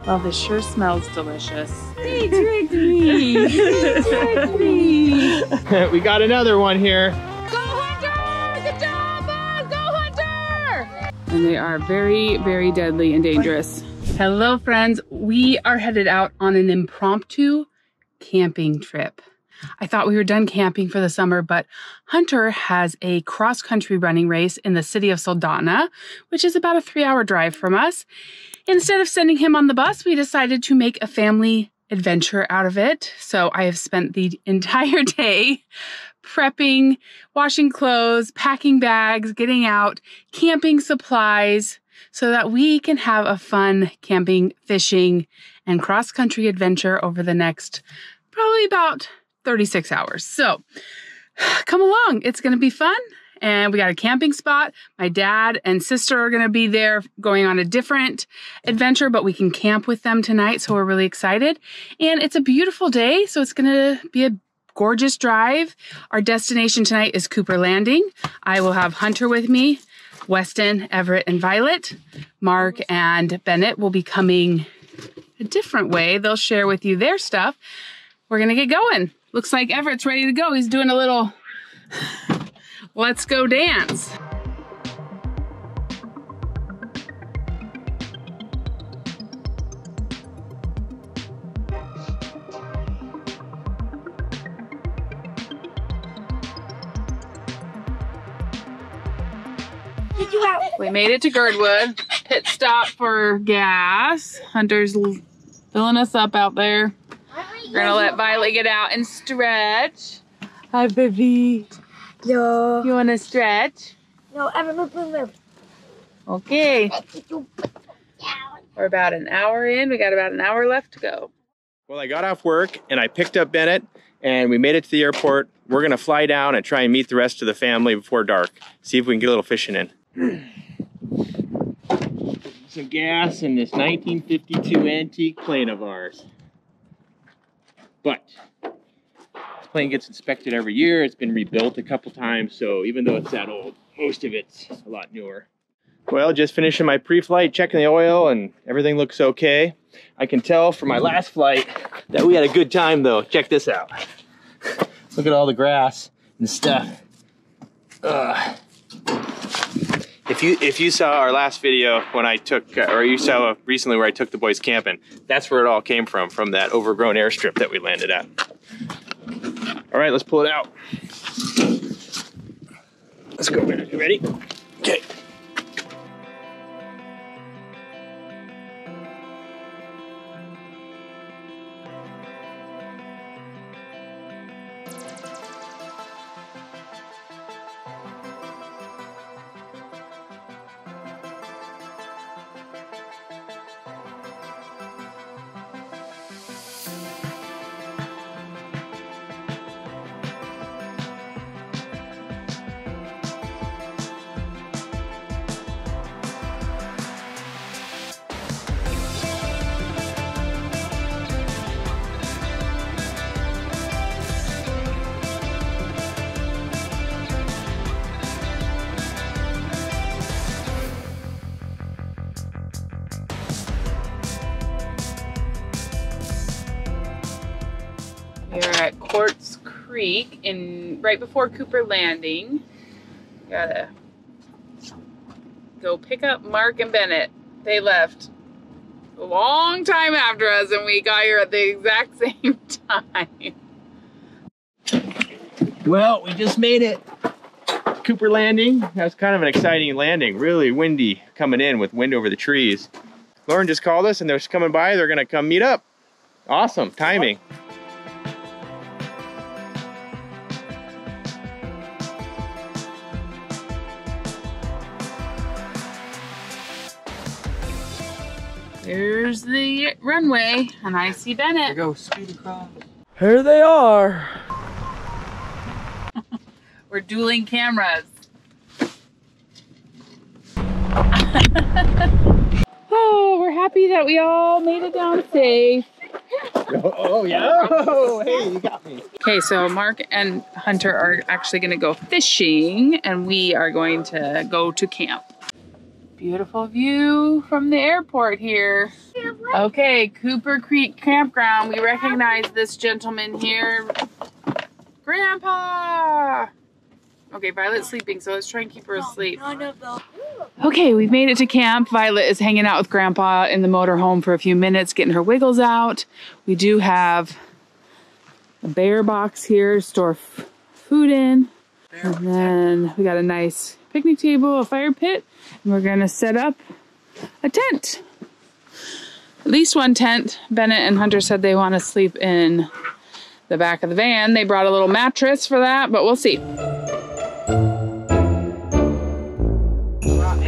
Well, this sure smells delicious. He tricked me. He tricked me. We got another one here. Go Hunter! Good job, bud! Go Hunter! And they are very, very deadly and dangerous. Hello, friends. We are headed out on an impromptu camping trip. I thought we were done camping for the summer, but Hunter has a cross-country running race in the city of Soldotna, which is about a 3-hour drive from us. Instead of sending him on the bus, we decided to make a family adventure out of it. So I have spent the entire day prepping, washing clothes, packing bags, getting out, camping supplies, so that we can have a fun camping, fishing, and cross-country adventure over the next probably about 36 hours. So come along. It's going to be fun. And we got a camping spot. My dad and sister are going to be there going on a different adventure, but we can camp with them tonight. So we're really excited. And it's a beautiful day. So it's going to be a gorgeous drive. Our destination tonight is Cooper Landing. I will have Hunter with me, Weston, Everett, and Violet. Mark and Bennett will be coming a different way. They'll share with you their stuff. We're going to get going. Looks like Everett's ready to go. He's doing a little let's go dance. We made it to Girdwood. Pit stop for gas. Hunter's filling us up out there. We're gonna let Violet get out and stretch. Hi, baby. No. You wanna stretch? No, move. Okay. We're about an hour in. We got about an hour left to go. Well, I got off work and I picked up Bennett and we made it to the airport. We're gonna fly down and try and meet the rest of the family before dark. See if we can get a little fishing in. Some gas in this 1952 antique plane of ours. But this plane gets inspected every year. It's been rebuilt a couple times, so even though it's that old, most of it's a lot newer. Well, just finishing my pre-flight, checking the oil, and everything looks okay. I can tell from my last flight that we had a good time, though. Check this out. Look at all the grass and stuff. If you saw our last video when I took, or you saw recently where I took the boys camping, that's where it all came from that overgrown airstrip that we landed at. All right, let's pull it out. Let's go, you ready? Okay. We're at Quartz Creek right before Cooper Landing. Gotta go pick up Mark and Bennett. They left a long time after us and we got here at the exact same time. Well, we just made it. Cooper Landing. That was kind of an exciting landing. Really windy coming in with wind over the trees. Lauren just called us and they're coming by. They're gonna come meet up. Awesome timing. Here's the runway, and I see Bennett. Go speed across. Here they are. We're dueling cameras. Oh, we're happy that we all made it down safe. Oh yeah. Oh, hey, you got me. Okay, so Mark and Hunter are actually going to go fishing, and we are going to go to camp. Beautiful view from the airport here. Okay, Cooper Creek Campground. We recognize this gentleman here. Grandpa! Okay, Violet's sleeping, so let's try and keep her asleep. Okay, we've made it to camp. Violet is hanging out with Grandpa in the motorhome for a few minutes, getting her wiggles out. We do have a bear box here to store food in. And then we got a nice picnic table, a fire pit, and we're gonna set up a tent. At least one tent. Bennett and Hunter said they want to sleep in the back of the van. They brought a little mattress for that, but we'll see.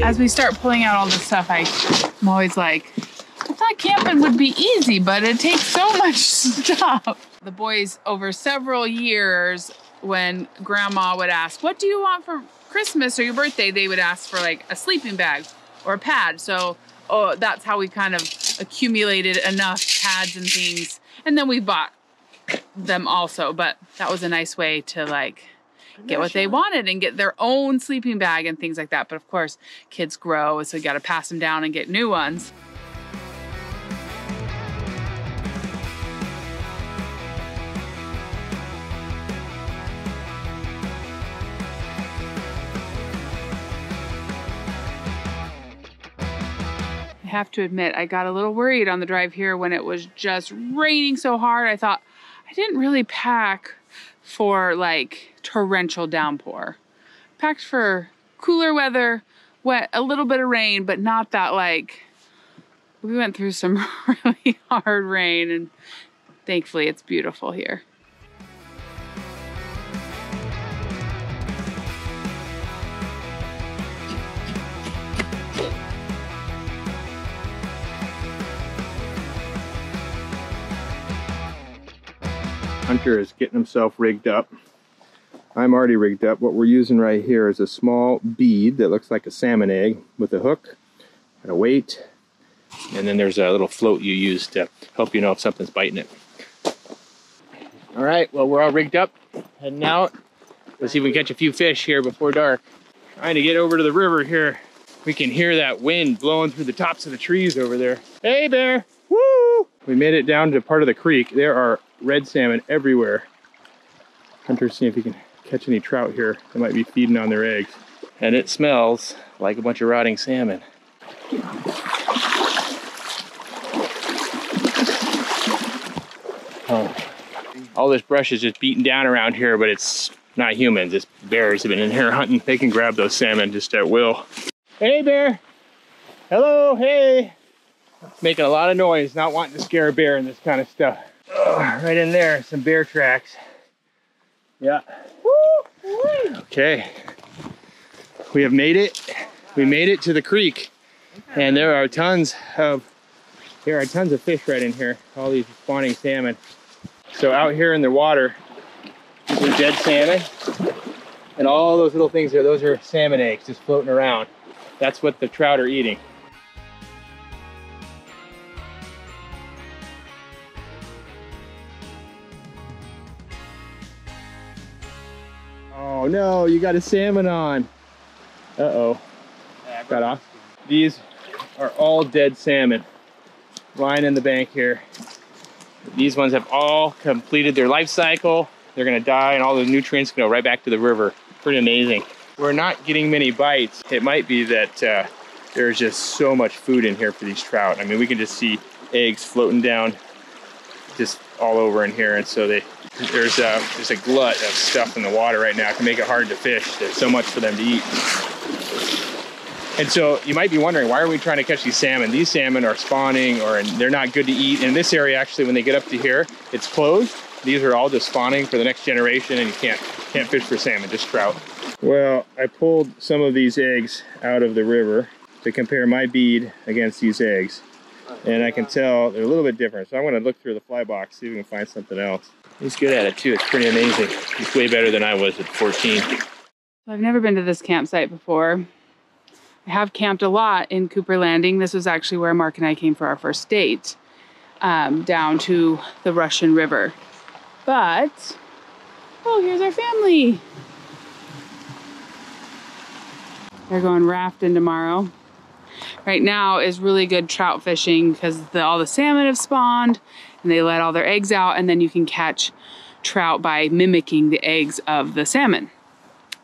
As we start pulling out all this stuff, I'm always like, I thought camping would be easy, but it takes so much stuff. The boys, over several years, when Grandma would ask, what do you want for Christmas or your birthday? They would ask for like a sleeping bag or a pad. So that's how we kind of accumulated enough pads and things. And then we bought them also, but that was a nice way to like get what they wanted and get their own sleeping bag and things like that. But of course, kids grow, so you got to pass them down and get new ones. I have to admit, I got a little worried on the drive here when it was just raining so hard. I thought I didn't really pack for like torrential downpour. Packed for cooler weather, wet, a little bit of rain, but not that like, we went through some really hard rain, and thankfully it's beautiful here. Hunter is getting himself rigged up. I'm already rigged up. What we're using right here is a small bead that looks like a salmon egg with a hook and a weight. And then there's a little float you use to help you know if something's biting it. All right, well, we're all rigged up, heading out. Let's see if we can catch a few fish here before dark. Trying to get over to the river here. We can hear that wind blowing through the tops of the trees over there. Hey, bear! Woo! We made it down to part of the creek. There are red salmon everywhere. Hunter's seeing if he can catch any trout here that might be feeding on their eggs. And it smells like a bunch of rotting salmon. Oh. All this brush is just beaten down around here, but it's not humans. It's bears have been in here hunting. They can grab those salmon just at will. Hey, bear. Hello, hey. Making a lot of noise, not wanting to scare a bear and this kind of stuff. Right in there, some bear tracks. Yeah. Okay. We have made it. We made it to the creek, and there are tons of fish right in here. All these spawning salmon. So out here in the water, these are dead salmon, and all those little things there, those are salmon eggs just floating around. That's what the trout are eating. Oh no, you got a salmon on. Uh-oh. Got off. These are all dead salmon lying in the bank here. These ones have all completed their life cycle. They're gonna die and all the nutrients go right back to the river. Pretty amazing. We're not getting many bites. It might be that there's just so much food in here for these trout. I mean, we can just see eggs floating down just all over in here, and so there's a glut of stuff in the water right now. It can make it hard to fish. There's so much for them to eat. And so you might be wondering, why are we trying to catch these salmon? These salmon are spawning, they're not good to eat. In this area, actually, when they get up to here, it's closed. These are all just spawning for the next generation, and you can't fish for salmon, just trout. Well, I pulled some of these eggs out of the river to compare my bead against these eggs. And I can tell they're a little bit different. So I'm gonna look through the fly box, see if we can find something else. He's good at it too, it's pretty amazing. He's way better than I was at 14. I've never been to this campsite before. I have camped a lot in Cooper Landing. This was actually where Mark and I came for our first date, down to the Russian River. But, oh, here's our family. They're going rafting tomorrow. right now is really good trout fishing because all the salmon have spawned and they let all their eggs out, and then you can catch trout by mimicking the eggs of the salmon.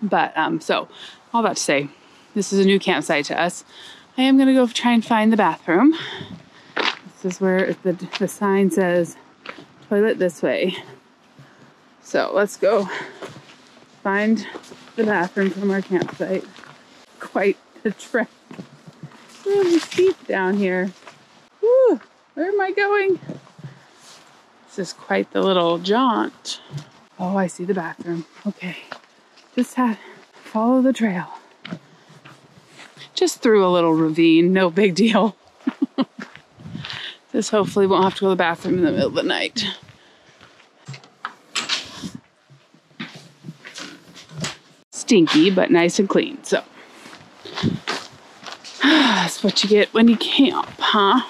But so all that to say, this is a new campsite to us. I am gonna go try and find the bathroom. This is where the sign says toilet this way. So let's go find the bathroom from our campsite. Quite a trek. Really steep down here. Woo, where am I going? This is quite the little jaunt. Oh, I see the bathroom. Okay, just follow the trail. Just through a little ravine, no big deal. Just hopefully won't have to go to the bathroom in the middle of the night. Stinky, but nice and clean, so. That's what you get when you camp, huh?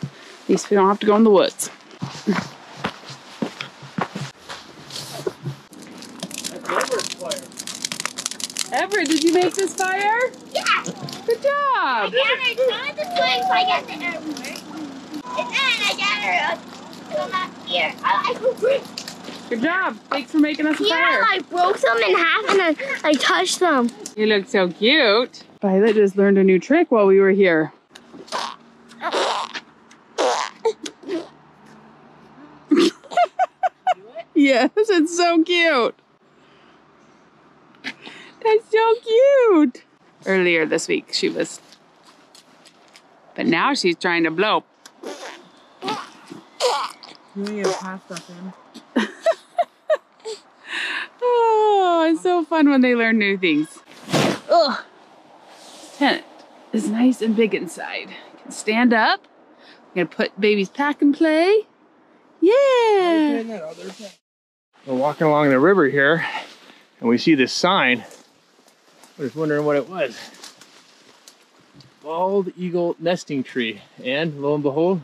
At least we don't have to go in the woods. Everett, did you make this fire? Yeah! Good job! I gathered some of the twigs so I got the everywhere. And then I gathered some up here. I go green. Good job. Thanks for making us a Yeah, fire. I broke them in half and then I touched them. You look so cute. Violet just learned a new trick while we were here. Yes, it's so cute. That's so cute. Earlier this week she was, but now she's trying to blow. You need to pass that in. Oh, it's so fun when they learn new things. Ugh. Tent is nice and big inside. You can stand up. I'm gonna put baby's pack and play. Yeah. We're walking along the river here, and we see this sign. I was wondering what it was. Bald eagle nesting tree. And lo and behold,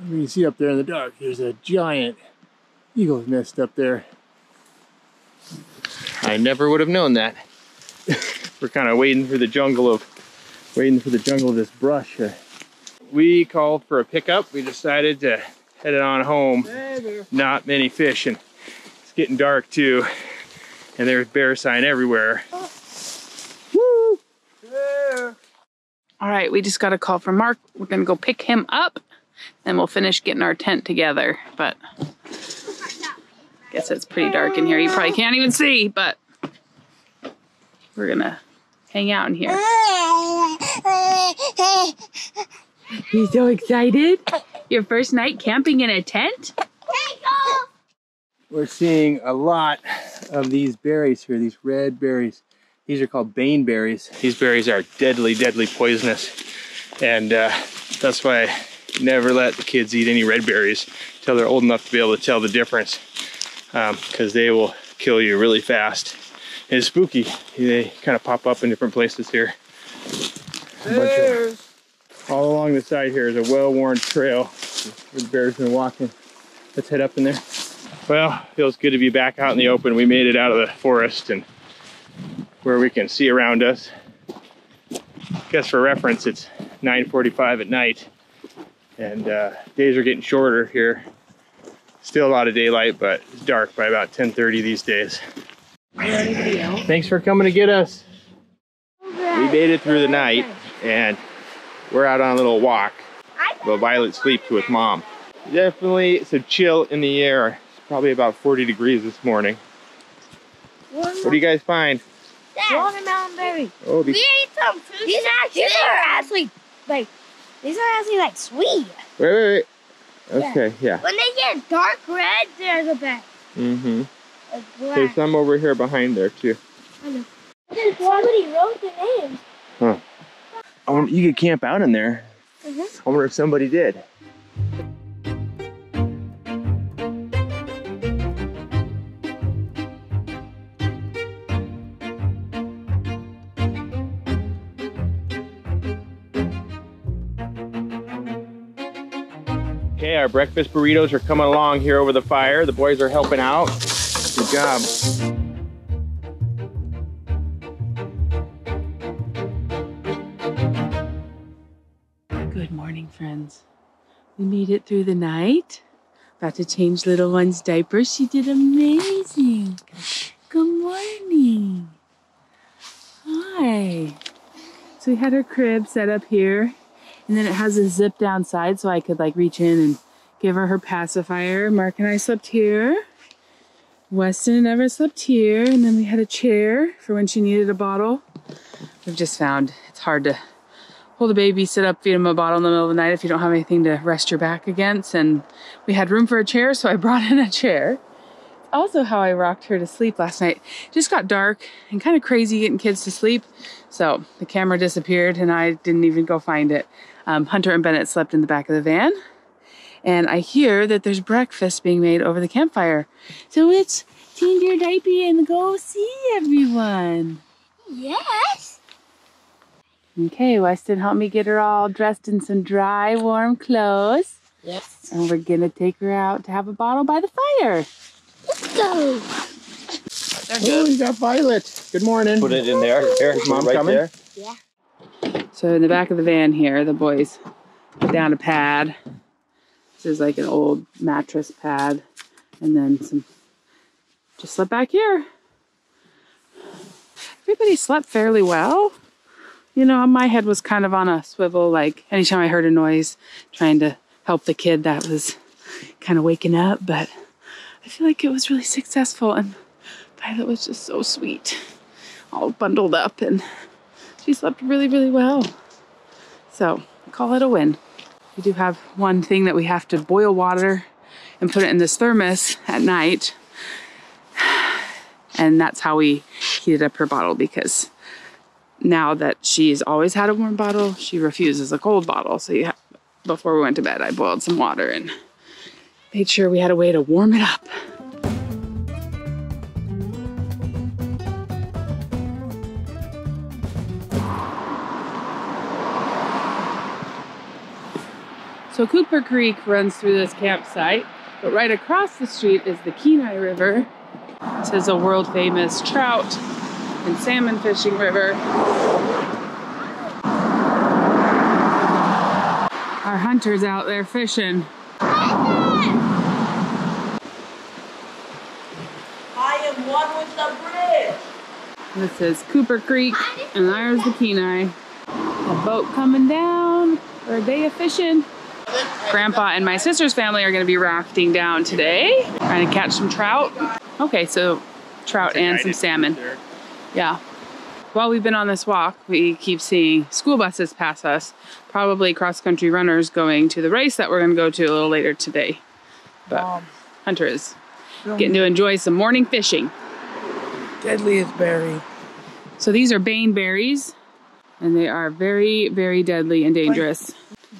you can see up there in the dark, there's a giant eagle's nest up there. I never would have known that. We're kind of waiting for the jungle of this brush here. We called for a pickup. We decided to head it on home. Not many fish, and it's getting dark too. And there's bear sign everywhere. Woo! Yeah. All right, we just got a call from Mark. We're gonna go pick him up, then we'll finish getting our tent together. But guess it's pretty dark in here. You probably can't even see, but we're gonna hang out in here. You so excited? Your first night camping in a tent? We're seeing a lot of these berries here, these red berries. These are called bane berries. These berries are deadly, deadly poisonous. And that's why I never let the kids eat any red berries until they're old enough to be able to tell the difference. Because they will kill you really fast. And it's spooky. They kind of pop up in different places here. All along the side here is a well-worn trail where the bears have been walking. Let's head up in there. Well, feels good to be back out in the open. We made it out of the forest and where we can see around us. Guess for reference, it's 9:45 at night, and days are getting shorter here. Still a lot of daylight, but it's dark by about 10:30 these days. Thanks for coming to get us. We made it through the night, and we're out on a little walk. Well, Violet sleeps with Mom. Definitely some chill in the air. It's probably about 40 degrees this morning. What do you guys find? Watermelon berry. Oh, We ate some fruit. These are actually like sweet. Wait. Okay, yeah. When they get dark red, they're the best. Mm-hmm. Like black. There's some over here behind there too. I know. Somebody wrote the names. Huh. You could camp out in there. I wonder if somebody did. Okay, our breakfast burritos are coming along here over the fire. The boys are helping out. Good job. We made it through the night. About to change little one's diaper. She did amazing. Good morning. Hi. So we had her crib set up here, and then it has a zip down side so I could like reach in and give her pacifier. Mark and I slept here. Weston never slept here, and then we had a chair for when she needed a bottle. We've just found it's hard to hold a baby, sit up, feed him a bottle in the middle of the night if you don't have anything to rest your back against. And we had room for a chair, so I brought in a chair. Also how I rocked her to sleep last night. It just got dark and kind of crazy getting kids to sleep. So the camera disappeared and I didn't even go find it. Hunter and Bennett slept in the back of the van. And I hear that there's breakfast being made over the campfire. So let's change your diaper and go see everyone. Yes. Okay, Weston, help me get her all dressed in some dry, warm clothes. Yes. And we're gonna take her out to have a bottle by the fire. Let's go. Oh, you got Violet. Good morning. Put it in there. There's Mom right coming? there. Yeah. So in the back of the van here, the boys put down a pad. This is like an old mattress pad. And then some, just slept back here. Everybody slept fairly well. You know, my head was kind of on a swivel, like anytime I heard a noise, trying to help the kid that was kind of waking up. But I feel like it was really successful, and Violet was just so sweet, all bundled up, and she slept really, really well. So call it a win. We do have one thing that we have to boil water and put it in this thermos at night. And that's how we heated up her bottle, because now that she's always had a warm bottle, she refuses a cold bottle. So before we went to bed, I boiled some water and made sure we had a way to warm it up. So Cooper Creek runs through this campsite, but right across the street is the Kenai River. This is a world famous trout and salmon fishing river. Our hunter's out there fishing. I am one with the bridge. This is Cooper Creek, and there's the Kenai. A boat coming down for a day of fishing. Grandpa and my sister's family are going to be rafting down today, trying to catch some trout. Okay, so trout and some salmon. Yeah. While we've been on this walk, we keep seeing school buses pass us, probably cross-country runners going to the race that we're going to go to a little later today. But Hunter is getting to enjoy some morning fishing. Deadliest berry. So these are bane berries, and they are very, very deadly and dangerous.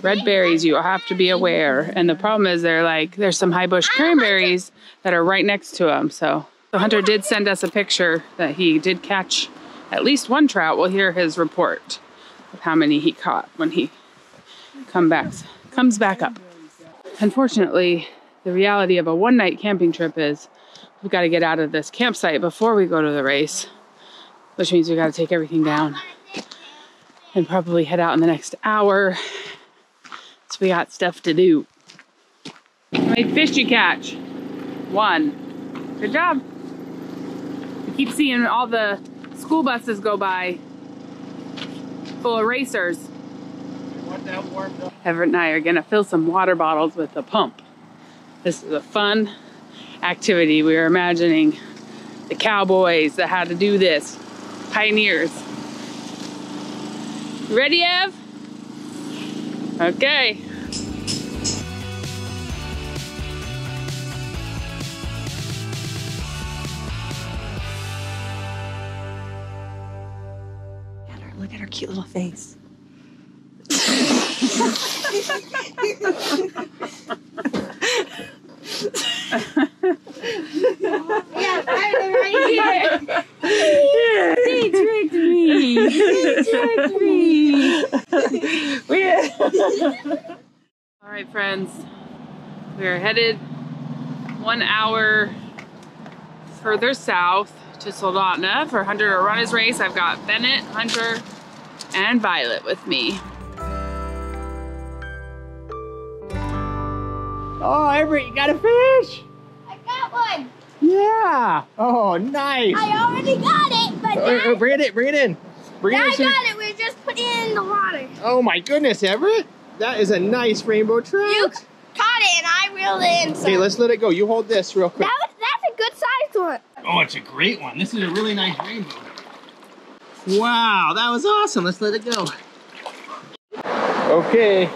Red berries, you have to be aware. And the problem is there's some high bush cranberries that are right next to them. So Hunter did send us a picture that he did catch at least one trout. We'll hear his report of how many he caught when he comes back up. Unfortunately, the reality of a one-night camping trip is we've got to get out of this campsite before we go to the race, which means we got to take everything down and probably head out in the next hour. So we got stuff to do. How many fish you catch? One. Good job. We keep seeing all the school buses go by full of racers. Everett and I are gonna fill some water bottles with the pump. This is a fun activity. We were imagining the cowboys that had to do this. Pioneers. You ready, Ev? Okay. Look at her cute little face. Yeah, right here. They tricked me. They tricked me. All right, friends. We are headed 1 hour further south to Soldotna for Hunter to run his race. I've got Bennett, Hunter, and Violet with me. Oh, Everett, you got a fish? I got one. Yeah. Oh, nice. I already got it, but Dad, bring it in. Bring it in. Dad got it. We're just putting it in the water. Oh my goodness, Everett. That is a nice rainbow trout. You caught it and I reeled it in. Okay, let's let it go. You hold this real quick. That's a good sized one. Oh, it's a great one. This is a really nice rainbow. Wow, that was awesome. Let's let it go. Okay,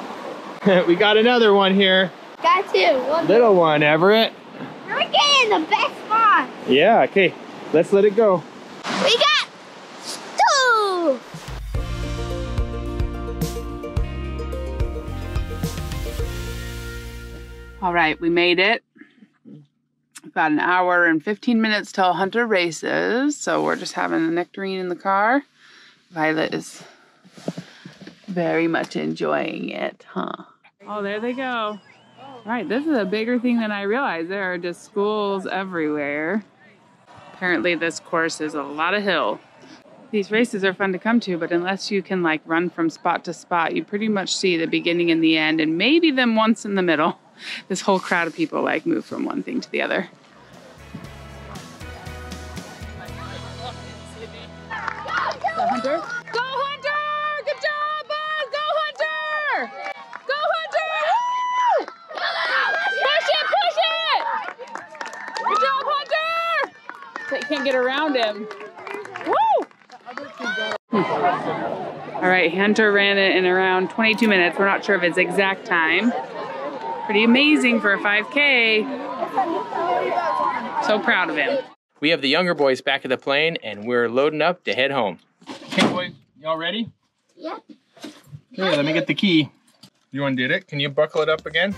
we got another one here. Got two. Little one, Everett. We're getting the best spot. Yeah, okay. Let's let it go. We got two. All right, we made it. About an hour and 15 minutes till Hunter races. So we're just having a nectarine in the car. Violet is very much enjoying it, huh? Oh, there they go. All right, this is a bigger thing than I realized. There are just schools everywhere. Apparently this course is a lot of hill. These races are fun to come to, but unless you can like run from spot to spot, you pretty much see the beginning and the end and maybe them once in the middle. This whole crowd of people like move from one thing to the other. Hunter? Go Hunter! Good job, bud! Go Hunter! Go Hunter! Woo! Push it! Good job, Hunter! So you can't get around him. Woo! All right, Hunter ran it in around 22 minutes. We're not sure of his exact time. Pretty amazing for a 5K. So proud of him. We have the younger boys back at the plane, and we're loading up to head home. Okay, boys, y'all ready? Yeah. Okay, let me get the key. You undid it. Can you buckle it up again?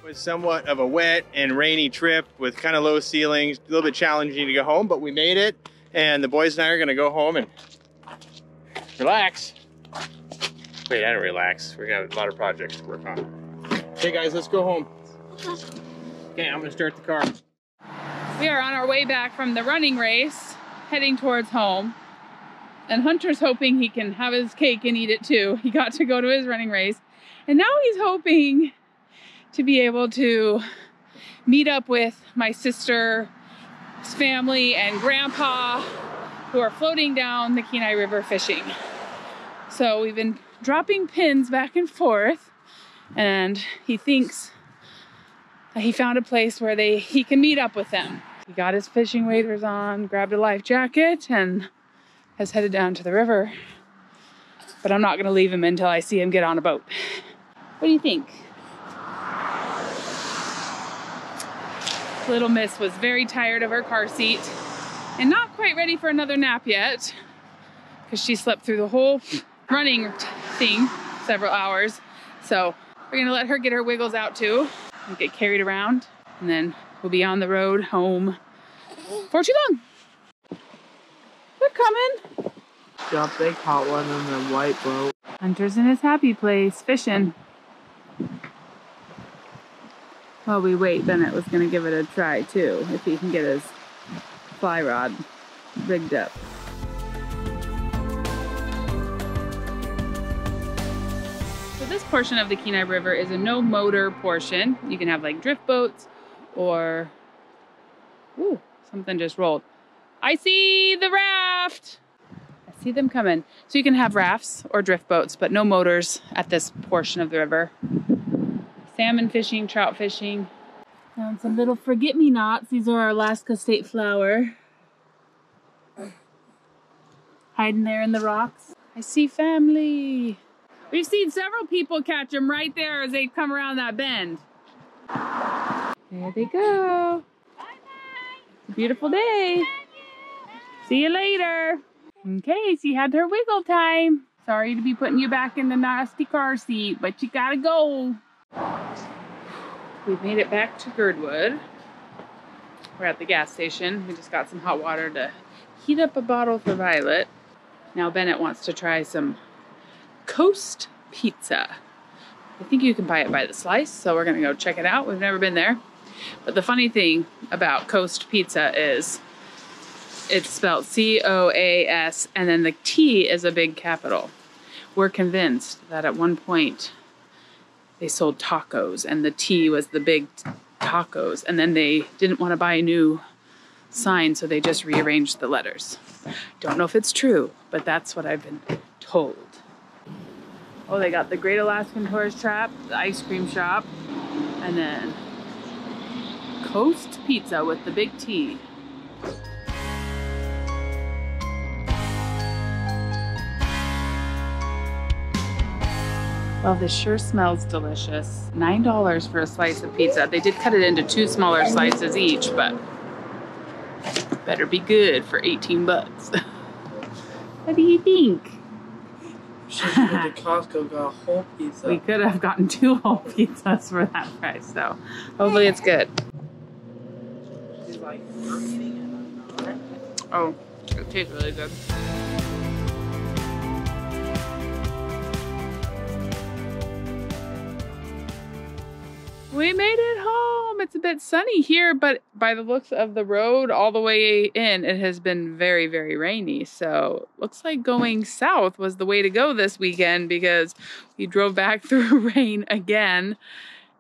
Was somewhat of a wet and rainy trip with kind of low ceilings, a little bit challenging to go home, but we made it, and the boys and I are gonna go home and relax. Wait, I don't relax. We're gonna have a lot of projects to work on. Okay guys, let's go home. Okay, I'm gonna start the car. We are on our way back from the running race, heading towards home. And Hunter's hoping he can have his cake and eat it too. He got to go to his running race. And now he's hoping to be able to meet up with my sister's family and grandpa who are floating down the Kenai River fishing. So we've been dropping pins back and forth, and he thinks he found a place where he can meet up with them. He got his fishing waders on, grabbed a life jacket, and has headed down to the river. But I'm not gonna leave him until I see him get on a boat. What do you think? Little Miss was very tired of her car seat and not quite ready for another nap yet because she slept through the whole running thing, several hours. So we're gonna let her get her wiggles out too and get carried around, and then we'll be on the road home for too long. They're coming. Yep, they caught one in the white boat. Hunter's in his happy place, fishing. While we wait, Bennett was gonna give it a try too, if he can get his fly rod rigged up. So this portion of the Kenai River is a no motor portion. You can have like drift boats or, ooh, something just rolled. I see the raft. I see them coming. So you can have rafts or drift boats, but no motors at this portion of the river. Salmon fishing, trout fishing. Found some little forget-me-nots. These are our Alaska state flower. Hiding there in the rocks. I see family. We've seen several people catch them right there as they come around that bend. There they go. It's a beautiful day. See you later. Okay, she had her wiggle time. Sorry to be putting you back in the nasty car seat, but you gotta go. We've made it back to Girdwood. We're at the gas station. We just got some hot water to heat up a bottle for Violet. Now Bennett wants to try some Coast Pizza. I think you can buy it by the slice, so we're gonna go check it out. We've never been there. But the funny thing about Coast Pizza is it's spelled C-O-A-S, and then the T is a big capital. We're convinced that at one point they sold tacos and the T was the big tacos, and then they didn't want to buy a new sign, so they just rearranged the letters. Don't know if it's true, but that's what I've been told. Oh, they got the Great Alaskan Tourist Trap, the ice cream shop, and then Coast Pizza with the big T. Well, this sure smells delicious. $9 for a slice of pizza. They did cut it into 2 smaller slices each, but better be good for 18 bucks. What do you think? Should have to Costco, got a whole pizza. We could have gotten 2 whole pizzas for that price, so hopefully it's good. She's like, you're eating it, I'm not. Oh, it tastes really good. We made it home. It's a bit sunny here, but by the looks of the road all the way in, it has been very, very rainy. So looks like going south was the way to go this weekend, because we drove back through rain again.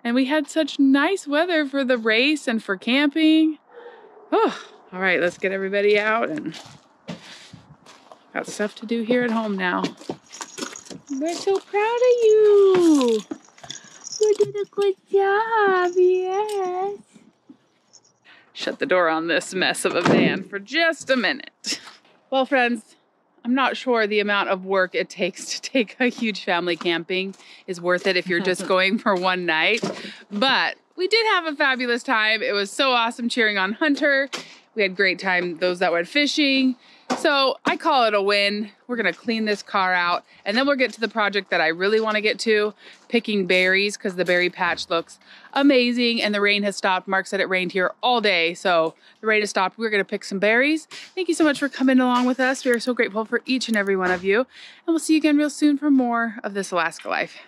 And we had such nice weather for the race and for camping. Oh, all right, let's get everybody out, and got stuff to do here at home now. We're so proud of you. You did a good job, yes. Shut the door on this mess of a van for just a minute. Well, friends, I'm not sure the amount of work it takes to take a huge family camping is worth it if you're just going for one night. But we did have a fabulous time. It was so awesome cheering on Hunter. We had a great time, those that went fishing. So I call it a win. We're gonna clean this car out, and then we'll get to the project that I really wanna get to, picking berries, because the berry patch looks amazing and the rain has stopped. Mark said it rained here all day, so the rain has stopped. We're gonna pick some berries. Thank you so much for coming along with us. We are so grateful for each and every one of you, and we'll see you again real soon for more of This Alaska Life.